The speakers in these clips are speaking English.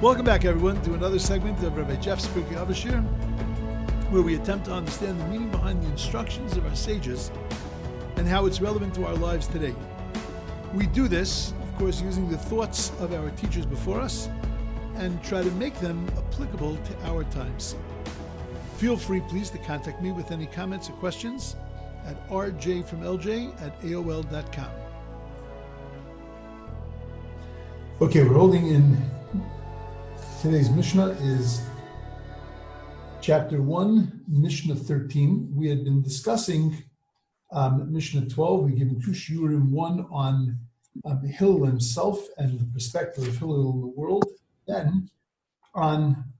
Welcome back, everyone, to another segment of Rabbi Jeff's Pirkei Shiur, where we attempt to understand the meaning behind the instructions of our sages and how it's relevant to our lives today. We do this, of course, using the thoughts of our teachers before us and try to make them applicable to our times. Feel free, please, to contact me with any comments or questions at rjfromlj@aol.com. Okay, we're holding in today's Mishna is chapter 1, Mishna 13. We had been discussing Mishna 12. We've given two Shiurim, one on Hillel himself and the perspective of Hillel in the world, then on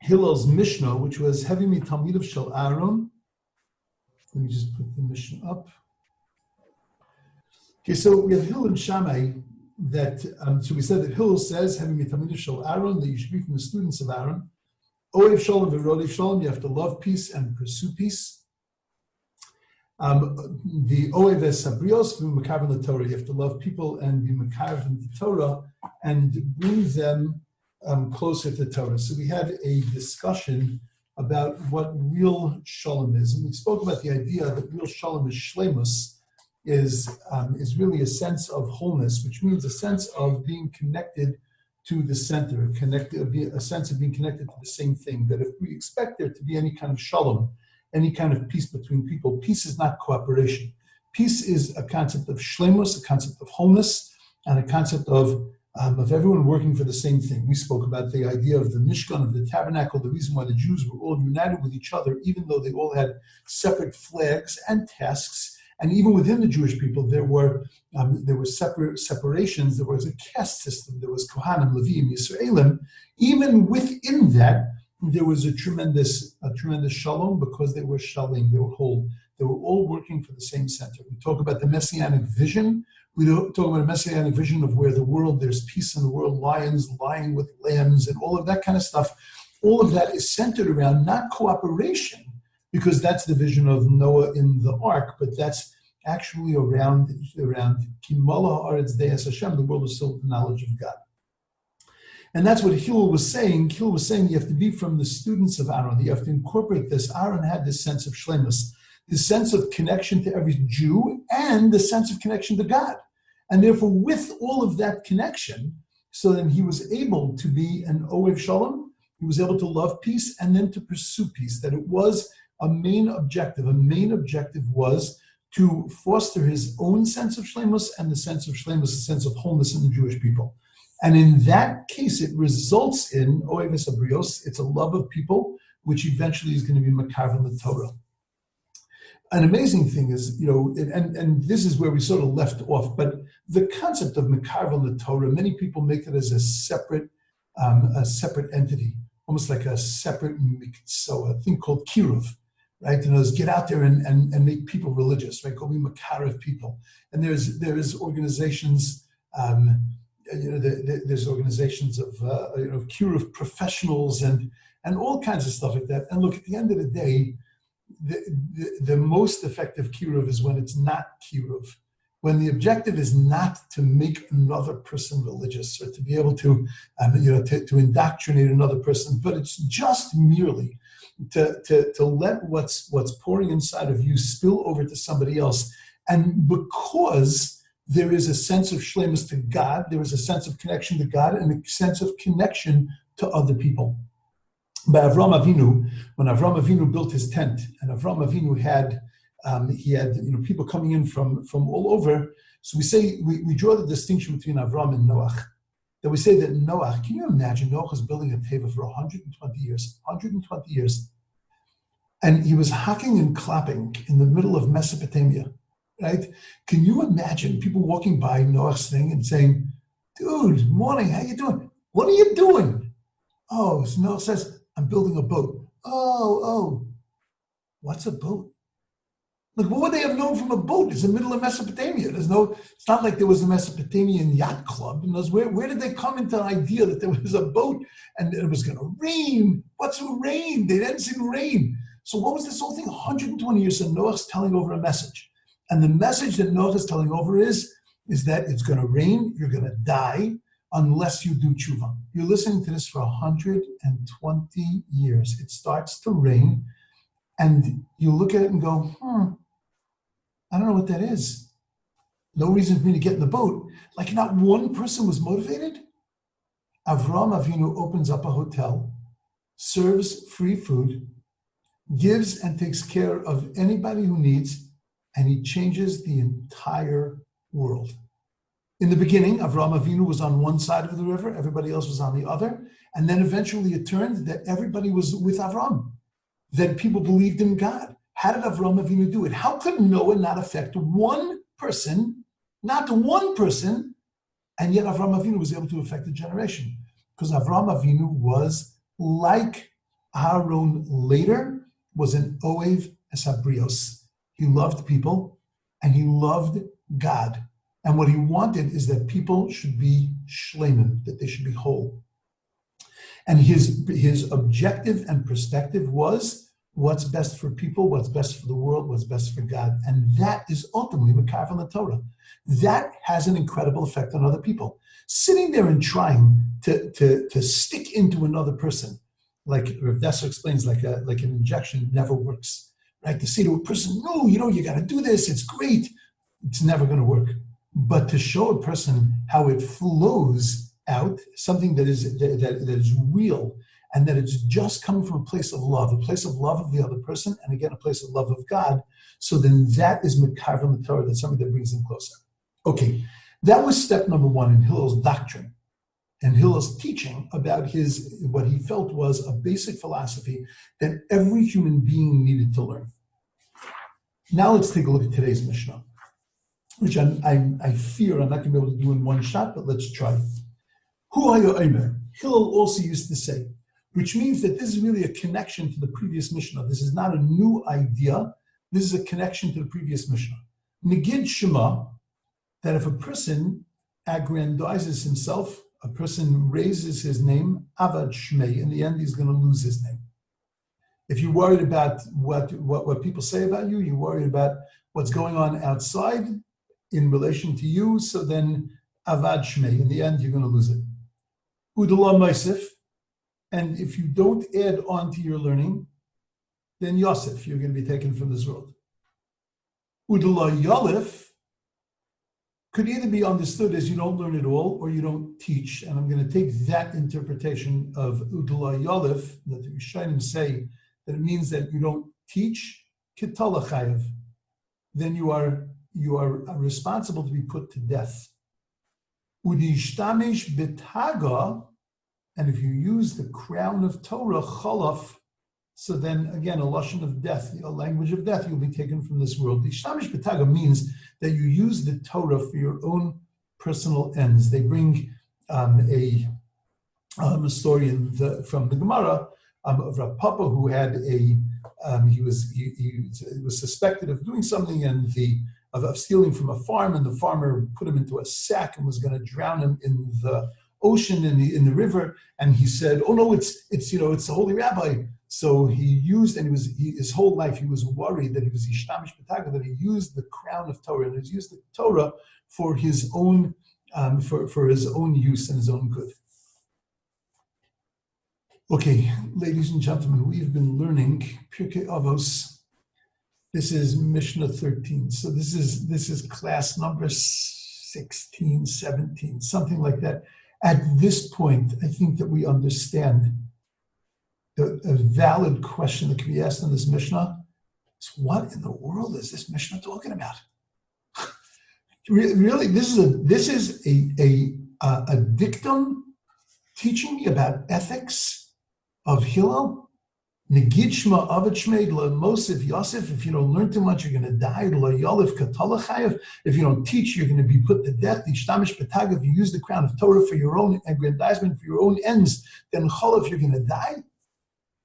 Hillel's Mishna, which was Heavy Mi Talmidav Shel Aaron. Let me just put the Mishna up. Okay, so we have Hillel and Shammai that, so we said that Hillel says, Heavy Mi Talmidav Shel Aaron, that you should be from the students of Aaron. Oev Shalom v'Rodev Shalom, you have to love peace and pursue peace. The Oev Sabrios v'Makav the Torah, you have to love people and be Makav in the Torah and bring them closer to Torah. So we had a discussion about what real Shalom is, and we spoke about the idea that real Shalom is Shleimus, is really a sense of wholeness, which means a sense of being connected to the center, a sense of being connected to the same thing. That if we expect there to be any kind of Shalom, any kind of peace between people, peace is not cooperation. Peace is a concept of Shleimus, a concept of wholeness, and a concept of everyone working for the same thing. We spoke about the idea of the Mishkan, of the tabernacle, the reason why the Jews were all united with each other, even though they all had separate flags and tasks. And even within the Jewish people, there were separations. There was a caste system. There was Kohanim, Levim, Yisraelim. Even within that, there was a tremendous shalom because they were shalom. They were whole. They were all working for the same center. We talk about the messianic vision. We talk about a messianic vision of where there's peace in the world, lions lying with lambs, and all of that kind of stuff. All of that is centered around not cooperation, because that's the vision of Noah in the ark, but that's actually around Kimala Haaretz De'as Hashem, the world is still the knowledge of God. And that's what Hillel was saying. Hillel was saying you have to be from the students of Aaron. You have to incorporate this. Aaron had this sense of shleimus, this sense of connection to every Jew, and the sense of connection to God. And therefore, with all of that connection, so then he was able to be an Oev Shalom, he was able to love peace and then to pursue peace, that it was a main objective. A main objective was to foster his own sense of shleimus, and the sense of shleimus, a sense of wholeness in the Jewish people. And in that case, it results in Oev Sabrios, it's a love of people, which eventually is going to be Makav in the Torah. An amazing thing is, and this is where we sort of left off, but the concept of Makav in the Torah, many people make it as a separate entity, almost like a separate miktsah, a thing called kiruv. Right, get out there and make people religious, right? Go be makarev people. And there's organizations, there's organizations of kiruv professionals and all kinds of stuff like that. And look, at the end of the day, the most effective kiruv is when it's not kiruv, when the objective is not to make another person religious or to be able to indoctrinate another person, but it's just merely to let what's pouring inside of you spill over to somebody else. And because there is a sense of shleimus to God, there is a sense of connection to God and a sense of connection to other people. By Avram Avinu, when Avram Avinu built his tent, and Avram Avinu had people coming in from all over, so we draw the distinction between Avram and Noach. That we say that Noah, can you imagine Noah was building a teva for 120 years, and he was hacking and clapping in the middle of Mesopotamia, right? Can you imagine people walking by Noah's thing and saying, dude, morning, how you doing? What are you doing? Oh, so Noah says, I'm building a boat. Oh, what's a boat? Like, what would they have known from a boat? It's in the middle of Mesopotamia. It's not like there was a Mesopotamian yacht club. Where did they come into the idea that there was a boat and it was going to rain? What's rain? They didn't see the rain. So what was this whole thing? 120 years, and Noah's telling over a message. And the message that Noah is telling over is that it's going to rain, you're going to die. unless you do tshuva. You're listening to this for 120 years. It starts to rain, and you look at it and go, I don't know what that is. No reason for me to get in the boat. Like not one person was motivated. Avraham Avinu opens up a hotel, serves free food, gives and takes care of anybody who needs, and he changes the entire world. In the beginning, Avraham Avinu was on one side of the river, everybody else was on the other, and then eventually it turned that everybody was with Avraham, that people believed in God. How did Avraham Avinu do it? How could Noah not affect one person, not one person, and yet Avraham Avinu was able to affect a generation? Because Avraham Avinu was like Aaron later, was an Oev Esabrios. He loved people and he loved God. And what he wanted is that people should be shleimin, that they should be whole. And his objective and perspective was what's best for people, what's best for the world, what's best for God. And that is ultimately Mekar from the Torah. That has an incredible effect on other people. Sitting there and trying to stick into another person, like Rav Desser explains, like an injection never works. Right? To say to a person, no, you got to do this, it's great. It's never going to work. But to show a person how it flows out, something that is real, and that it's just coming from a place of love of the other person, and again, a place of love of God, so then that is Mekar from the Torah, that's something that brings them closer. Okay, that was step number one in Hillel's doctrine, and Hillel's teaching about what he felt was a basic philosophy that every human being needed to learn. Now let's take a look at today's Mishnah, which I fear I'm not going to be able to do in one shot, but let's try. Hu haya omer. Hillel also used to say, which means that this is really a connection to the previous Mishnah. This is not a new idea. This is a connection to the previous Mishnah. Negid Shema, that if a person aggrandizes himself, a person raises his name, Avad Shmei, in the end he's going to lose his name. If you're worried about what people say about you, you're worried about what's going on outside in relation to you, so then Avad Shmei, in the end you're going to lose it. Udala Maisif, and if you don't add on to your learning, then Yosef, you're going to be taken from this world. Udala Yalif could either be understood as you don't learn at all or you don't teach, and I'm going to take that interpretation of Udala Yalif, that the Rishonim say that it means that you don't teach, Kitala Chayev, then you are responsible to be put to death. Udishtamish bitaga, and if you use the crown of Torah, cholaf, so then again, a lashon of death, a language of death, you'll be taken from this world. Ishtamish bitaga means that you use the Torah for your own personal ends. They bring a story from the Gemara of Rav Papa, who had he was suspected of doing something and of stealing from a farm, and the farmer put him into a sack and was going to drown him in the ocean, in the river. And he said, "Oh no, it's the holy rabbi." So he used, and his whole life he was worried that he was ishtamish b'taga, that he used the crown of Torah, and he used the Torah for his own for his own use and his own good. Okay, ladies and gentlemen, we've been learning Pirkei Avos. This is Mishna 13. So this is class number 16, 17, something like that. At this point, I think that we understand a valid question that can be asked in this Mishnah is, what in the world is this Mishnah talking about? Really, this is a dictum teaching me about ethics of Hillel. Negid Shema Avad Shmei La Mosif Yosef. If you don't learn too much, you're going to die. La Yolif Katala Chayev. If you don't teach, you're going to be put to death. Ishtamish B'tag. If you use the crown of Torah for your own aggrandizement, for your own ends, then Cholif, you're going to die.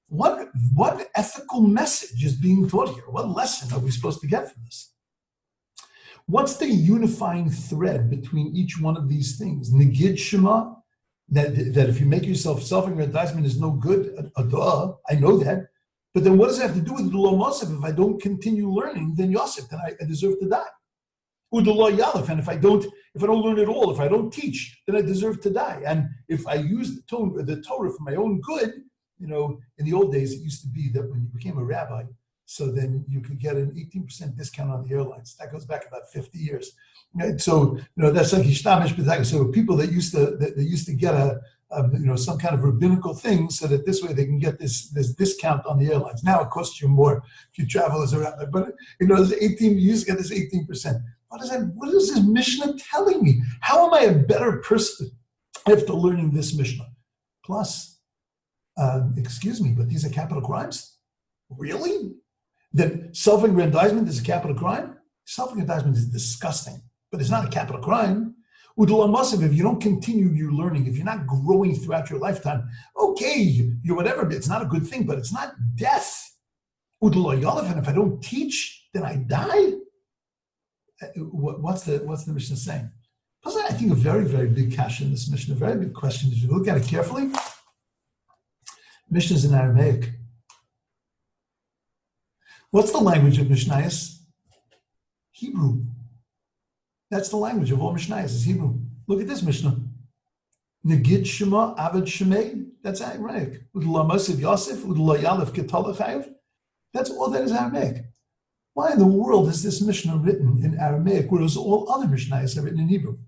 What ethical message is being taught here? What lesson are we supposed to get from this? What's the unifying thread between each one of these things? Negid Shema, that if you make yourself self-aggrandizement is no good, I know that. But then what does it have to do with the Lo Mosef? If I don't continue learning, then Yosef, then I deserve to die. Udalo Yalef, and if I don't learn it all, if I don't teach, then I deserve to die. And if I use the Torah for my own good, in the old days, it used to be that when you became a rabbi, so then you could get an 18% discount on the airlines. That goes back about 50 years. Right? So, that's like Hishtamish B'Tagah. So people that used to get some kind of rabbinical thing so that this way they can get this discount on the airlines. Now it costs you more if you travel as a rabbi. But, you used to get this 18%. What is this Mishnah telling me? How am I a better person after learning this Mishnah? Plus, excuse me, but these are capital crimes? Really? That self-aggrandizement is a capital crime? Self-aggrandizement is disgusting, but it's not a capital crime. If you don't continue your learning, if you're not growing throughout your lifetime, okay, you're whatever, but it's not a good thing, but it's not death. And if I don't teach, then I die? What's the Mishnah saying? Plus, I think a very, very big kasha in this Mishnah, a very big question. If you look at it carefully, Mishnah is in Aramaic. What's the language of Mishnayos? Hebrew. That's the language of all Mishnayos, is Hebrew. Look at this Mishnah. Negid Shema Avad Shemei. That's Aramaic. Udla Masiv Yosef, Udla Yalef Ketalachayev. That's all that is Aramaic. Why in the world is this Mishnah written in Aramaic, whereas all other Mishnayos are written in Hebrew?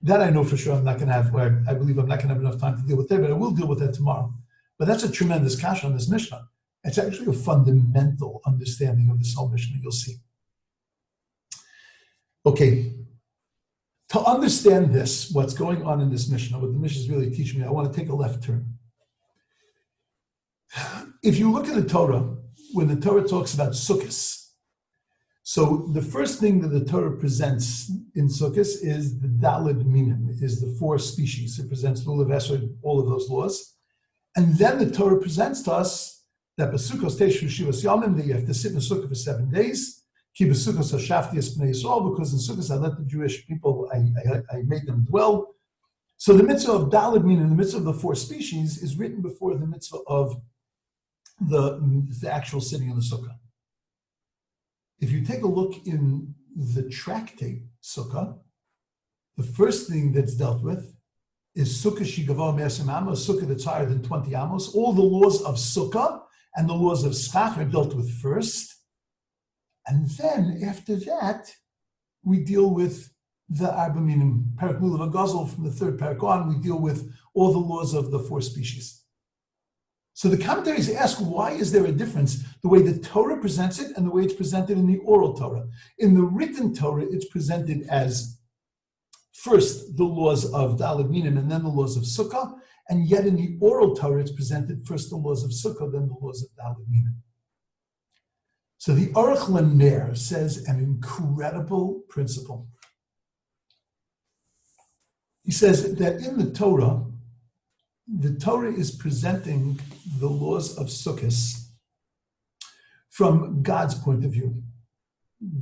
That I know for sure I'm not going to have, I believe I'm not going to have enough time to deal with that, but I will deal with that tomorrow. But that's a tremendous kasha on this Mishnah. It's actually a fundamental understanding of this whole Mishnah, you'll see. Okay, to understand this, what's going on in this Mishnah, what the Mishnah is really teaching me, I want to take a left turn. If you look at the Torah, when the Torah talks about Sukkos, so the first thing that the Torah presents in Sukkos is the Daled Minim, is the 4 species. It presents Lulav, Esrog, all of those laws. And then the Torah presents to us that B'Sukkos Teishu Shivas Yomim, that you have to sit in a sukkah for 7 days. Ki B'Sukkos Hashafti Es B'nei Yisrael, because in Sukkos I let the Jewish people, I made them dwell. So the mitzvah of Daled Minim, the mitzvah of the 4 species, is written before the mitzvah of the actual sitting in the sukkah. If you take a look in the tractate Sukkah, the first thing that's dealt with is Sukkah Shigava Me'asim Amos, Sukkah that's higher than 20 Amos. All the laws of Sukkah and the laws of Schach are dealt with first. And then after that, we deal with the Arba Minim, Perek Lulav Gazel from the 3rd Perek on, we deal with all the laws of the 4 species. So the commentaries ask, why is there a difference, the way the Torah presents it and the way it's presented in the oral Torah? In the written Torah, it's presented as first the laws of Daled Minim and then the laws of Sukkah, and yet in the oral Torah, it's presented first the laws of Sukkah, then the laws of Daled Minim. So the Aruch LaNer says an incredible principle. He says that in the Torah is presenting the laws of Sukkos from God's point of view.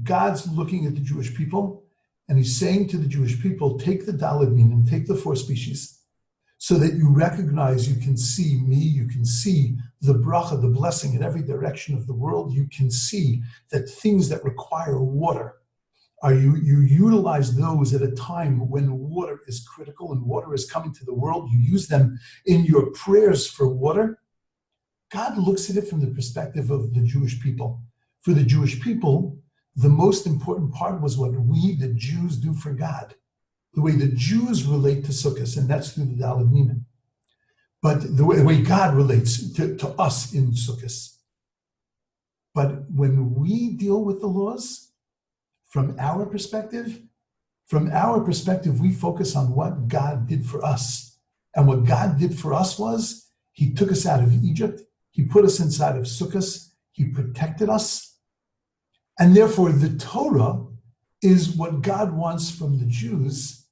God's looking at the Jewish people, and he's saying to the Jewish people, take the Daled Minim, take the 4 species, so that you recognize, you can see me, you can see the bracha, the blessing in every direction of the world. You can see that things that require water, you utilize those at a time when water is critical and water is coming to the world. You use them in your prayers for water. God looks at it from the perspective of the Jewish people. For the Jewish people, the most important part was what we, the Jews, do for God. The way the Jews relate to Sukkot, and that's through the Daled Minim. But the way God relates to us in Sukkot. But when we deal with the laws, from our perspective, we focus on what God did for us. And what God did for us was, he took us out of Egypt, he put us inside of Sukkot, he protected us. And therefore, the Torah is what God wants from the Jews.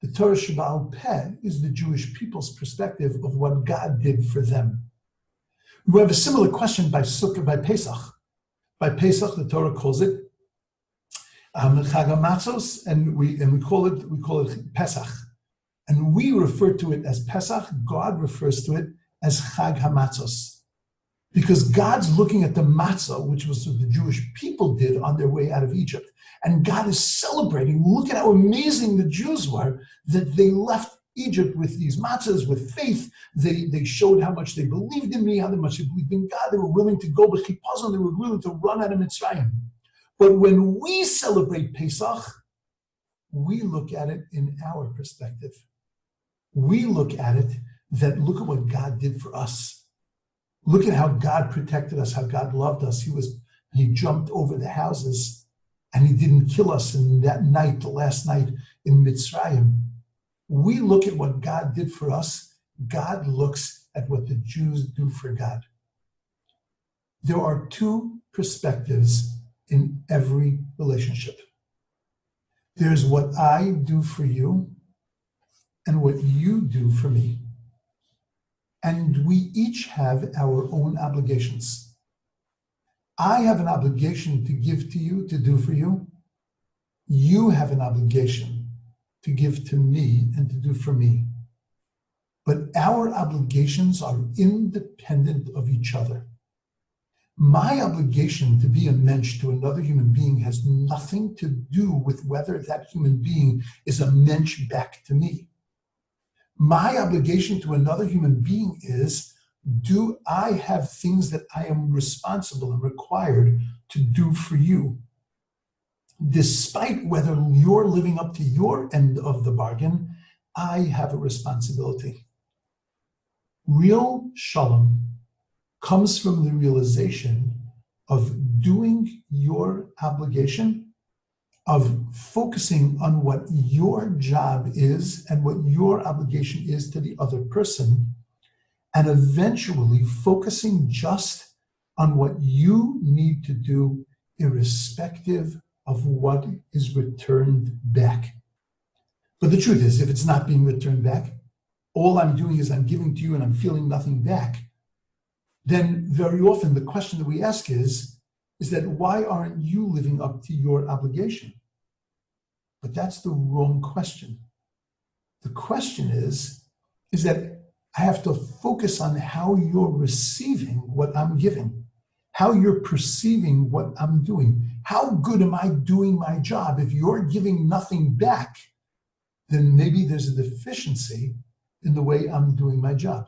The Torah Sheba'al Peh is the Jewish people's perspective of what God did for them. We have a similar question by Sukkah, by Pesach. By Pesach, the Torah calls it Chag HaMatzos, and we call it Pesach, and we refer to it as Pesach. God refers to it as Chag HaMatzos. Because God's looking at the matzah, which was what the Jewish people did on their way out of Egypt. And God is celebrating. Look at how amazing the Jews were that they left Egypt with these matzahs, with faith. They showed how much they believed in me, how much they believed in God. They were willing to go b'chipazon. They were willing to run out of Mitzrayim. But when we celebrate Pesach, we look at it in our perspective. We look at it that look at what God did for us. Look at how God protected us, how God loved us. He jumped over the houses and he didn't kill us in that night, the last night in Mitzrayim. We look at what God did for us. God looks at what the Jews do for God. There are two perspectives in every relationship. There's what I do for you and what you do for me. And we each have our own obligations. I have an obligation to give to you, to do for you. You have an obligation to give to me and to do for me. But our obligations are independent of each other. My obligation to be a mensch to another human being has nothing to do with whether that human being is a mensch back to me. My obligation to another human being is, do I have things that I am responsible and required to do for you? Despite whether you're living up to your end of the bargain, I have a responsibility. Real shalom comes from the realization of doing your obligation, of focusing on what your job is and what your obligation is to the other person, and eventually focusing just on what you need to do irrespective of what is returned back. But the truth is, if it's not being returned back, all I'm doing is I'm giving to you and I'm feeling nothing back, then very often the question that we ask is that why aren't you living up to your obligation? But that's the wrong question. The question is that I have to focus on how you're receiving what I'm giving, how you're perceiving what I'm doing. How good am I doing my job? If you're giving nothing back, then maybe there's a deficiency in the way I'm doing my job.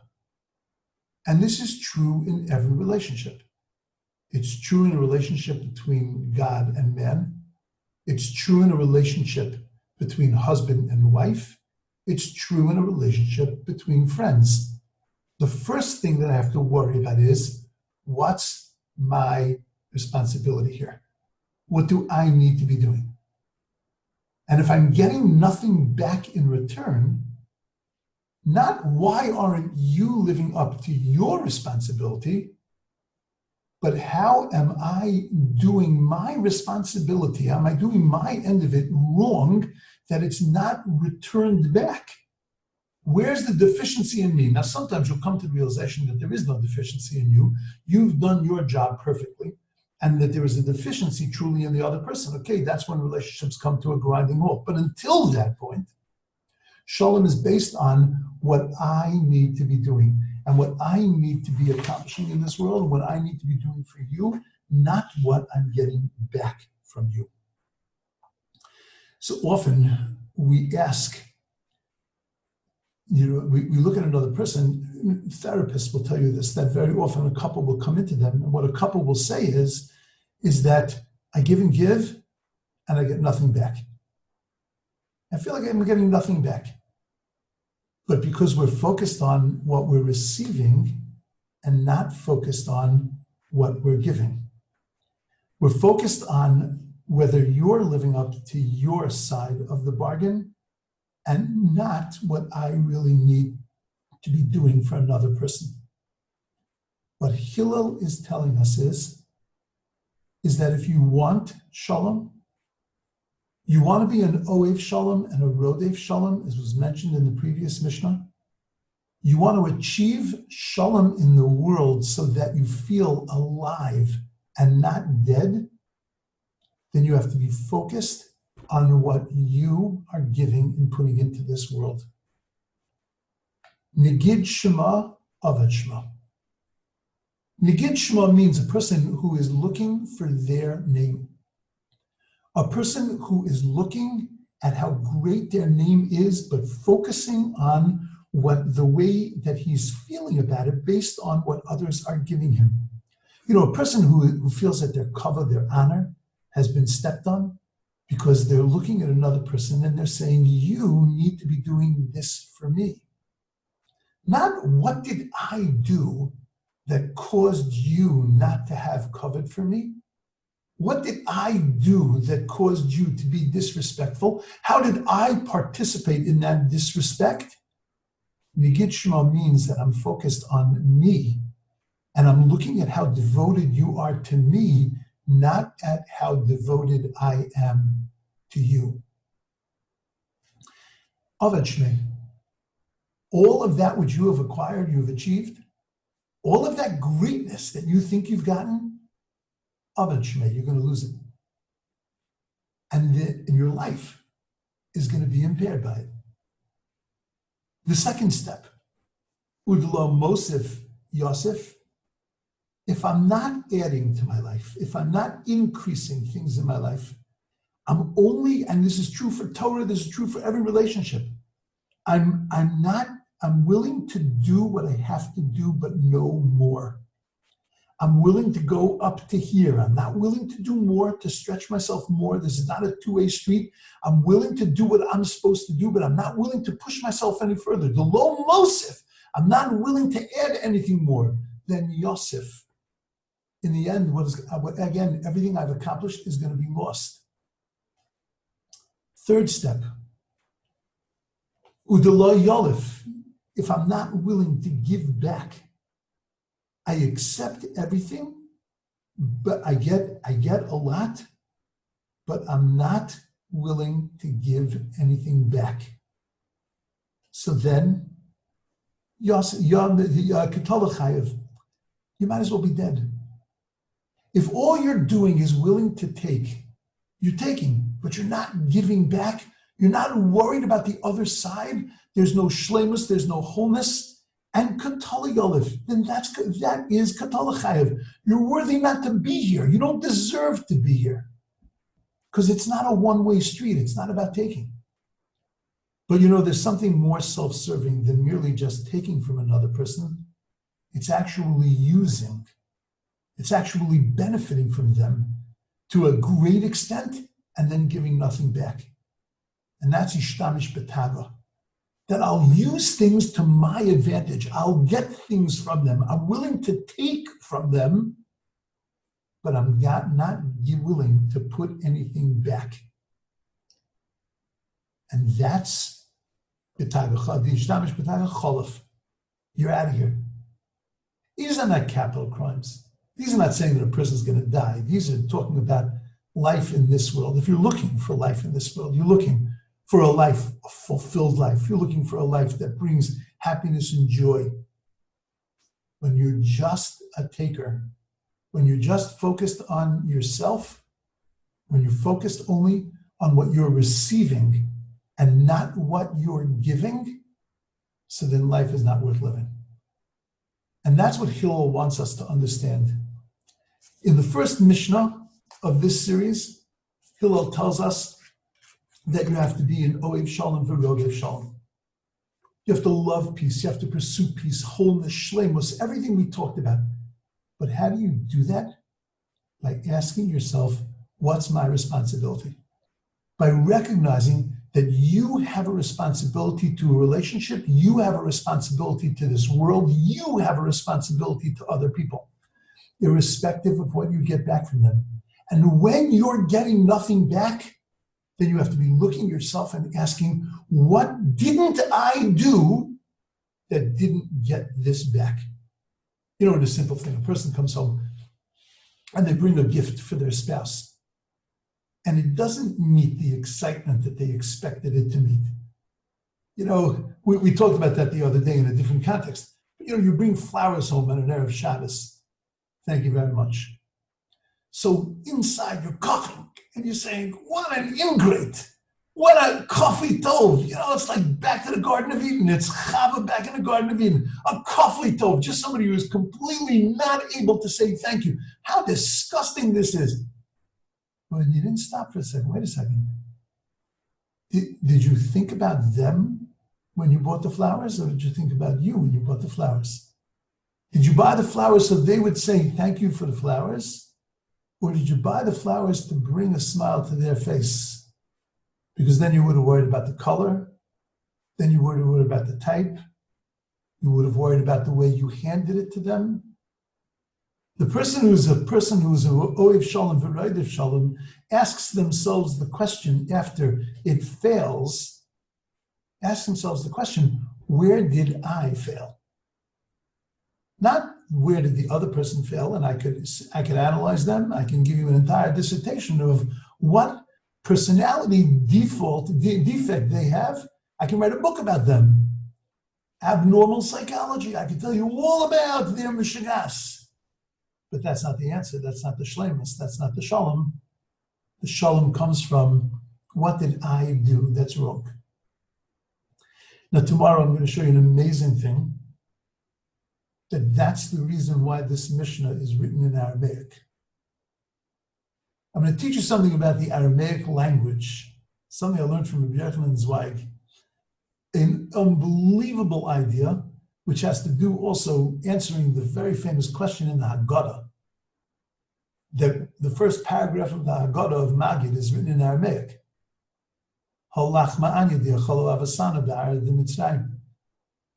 And this is true in every relationship. It's true in a relationship between God and man. It's true in a relationship between husband and wife. It's true in a relationship between friends. The first thing that I have to worry about is, what's my responsibility here? What do I need to be doing? And if I'm getting nothing back in return, not why aren't you living up to your responsibility, but how am I doing my responsibility? Am I doing my end of it wrong that it's not returned back? Where's the deficiency in me? Now, sometimes you'll come to the realization that there is no deficiency in you. You've done your job perfectly, and that there is a deficiency truly in the other person. Okay, that's when relationships come to a grinding halt. But until that point, Shalom is based on what I need to be doing and what I need to be accomplishing in this world, and what I need to be doing for you, not what I'm getting back from you. So often we ask, we look at another person, therapists will tell you this, that very often a couple will come into them, and what a couple will say is that I give and give, and I get nothing back. I feel like I'm getting nothing back. But because we're focused on what we're receiving and not focused on what we're giving, we're focused on whether you're living up to your side of the bargain and not what I really need to be doing for another person. What Hillel is telling us is that if you want shalom, you want to be an Oev Shalom and a Rodev Shalom, as was mentioned in the previous Mishna. You want to achieve Shalom in the world so that you feel alive and not dead, then you have to be focused on what you are giving and putting into this world. Negid Shema, Avad Shema. Nigid Shema means a person who is looking for their name. A person who is looking at how great their name is, but focusing on the way that he's feeling about it based on what others are giving him. A person who feels that their cover, their honor, has been stepped on because they're looking at another person and they're saying, you need to be doing this for me. Not what did I do that caused you not to have covered for me? What did I do that caused you to be disrespectful? How did I participate in that disrespect? Nigid Shema means that I'm focused on me and I'm looking at how devoted you are to me, not at how devoted I am to you. Avad Shmei, all of that which you have acquired, you have achieved, all of that greatness that you think you've gotten, Avad Shmei, you're going to lose it. And your life is going to be impaired by it. The second step, Udlo Mosif Yosef, if I'm not adding to my life, if I'm not increasing things in my life, I'm only, and this is true for Torah, this is true for every relationship, I'm willing to do what I have to do, but no more. I'm willing to go up to here. I'm not willing to do more, to stretch myself more. This is not a two-way street. I'm willing to do what I'm supposed to do, but I'm not willing to push myself any further. The lo mosif, I'm not willing to add anything more than Yosef. In the end, again, everything I've accomplished is going to be lost. Third step, Udelo Yolif, if I'm not willing to give back, I accept everything, but I get a lot, but I'm not willing to give anything back. So then, you might as well be dead. If all you're doing is willing to take, you're taking, but you're not giving back, you're not worried about the other side, there's no shlemus, there's no wholeness, and katala yolif, then that is katala chayev. You're worthy not to be here. You don't deserve to be here. Because it's not a one-way street. It's not about taking. But there's something more self-serving than merely just taking from another person. It's actually using. It's actually benefiting from them to a great extent and then giving nothing back. And that's ishtamish betaga. That I'll use things to my advantage. I'll get things from them. I'm willing to take from them, but I'm not willing to put anything back. And that's you're out of here. These are not capital crimes. These are not saying that a person's going to die. These are talking about life in this world. If you're looking for life in this world, you're looking for a life, a fulfilled life. You're looking for a life that brings happiness and joy. When you're just a taker, when you're just focused on yourself, when you're focused only on what you're receiving and not what you're giving, so then life is not worth living. And that's what Hillel wants us to understand. In the first Mishna of this series, Hillel tells us that you have to be in Oev Shalom v'Rogev Shalom. You have to love peace. You have to pursue peace, wholeness, shleimus, everything we talked about. But how do you do that? By asking yourself, what's my responsibility? By recognizing that you have a responsibility to a relationship, you have a responsibility to this world, you have a responsibility to other people, irrespective of what you get back from them. And when you're getting nothing back, then you have to be looking at yourself and asking, what didn't I do that didn't get this back? The simple thing, a person comes home and they bring a gift for their spouse, and it doesn't meet the excitement that they expected it to meet. We talked about that the other day in a different context. But, you bring flowers home on an Erev Shabbos. Thank you very much. So inside you're coughing and you're saying, what an ingrate. What a coffee tov. It's like back to the Garden of Eden. It's Chava back in the Garden of Eden. A coffee tov, just somebody who is completely not able to say thank you. How disgusting this is. But you didn't stop for a second. Wait a second. Did you think about them when you bought the flowers, or did you think about you when you bought the flowers? Did you buy the flowers so they would say thank you for the flowers? Or did you buy the flowers to bring a smile to their face? Because then you would have worried about the color, then you would have worried about the type, you would have worried about the way you handed it to them. The person who's a Oev Shalom v'Roidev Shalom asks themselves the question after it fails, asks themselves the question, where did I fail? Not where did the other person fail, and I could analyze them. I can give you an entire dissertation of what personality defect they have. I can write a book about them. Abnormal psychology. I can tell you all about their mishigas. But that's not the answer. That's not the shleimus. That's not the shalom. The shalom comes from, what did I do that's wrong? Now tomorrow I'm going to show you an amazing thing. That's the reason why this Mishnah is written in Aramaic. I'm going to teach you something about the Aramaic language, something I learned from Rabbi Zweig, an unbelievable idea, which has to do also answering the very famous question in the Haggadah. The first paragraph of the Haggadah of Magid is written in Aramaic.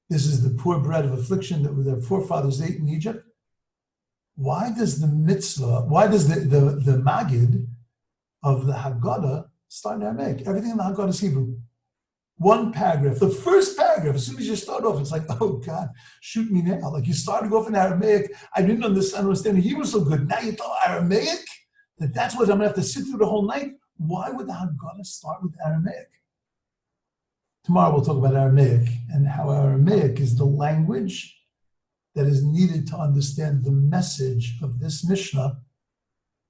This is the poor bread of affliction that their forefathers ate in Egypt. Why does the Magid of the Haggadah start in Aramaic? Everything in the Haggadah is Hebrew. One paragraph, the first paragraph, as soon as you start off, it's like, oh God, shoot me now. Like you started off in Aramaic. I didn't understand Hebrew so good. Now you talk Aramaic? That's what I'm going to have to sit through the whole night? Why would the Haggadah start with Aramaic? Tomorrow we'll talk about Aramaic and how Aramaic is the language that is needed to understand the message of this Mishnah.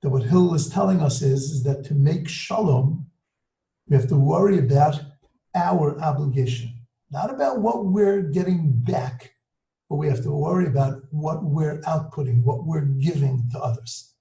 That what Hillel is telling us is that to make shalom, we have to worry about our obligation, not about what we're getting back, but we have to worry about what we're outputting, what we're giving to others.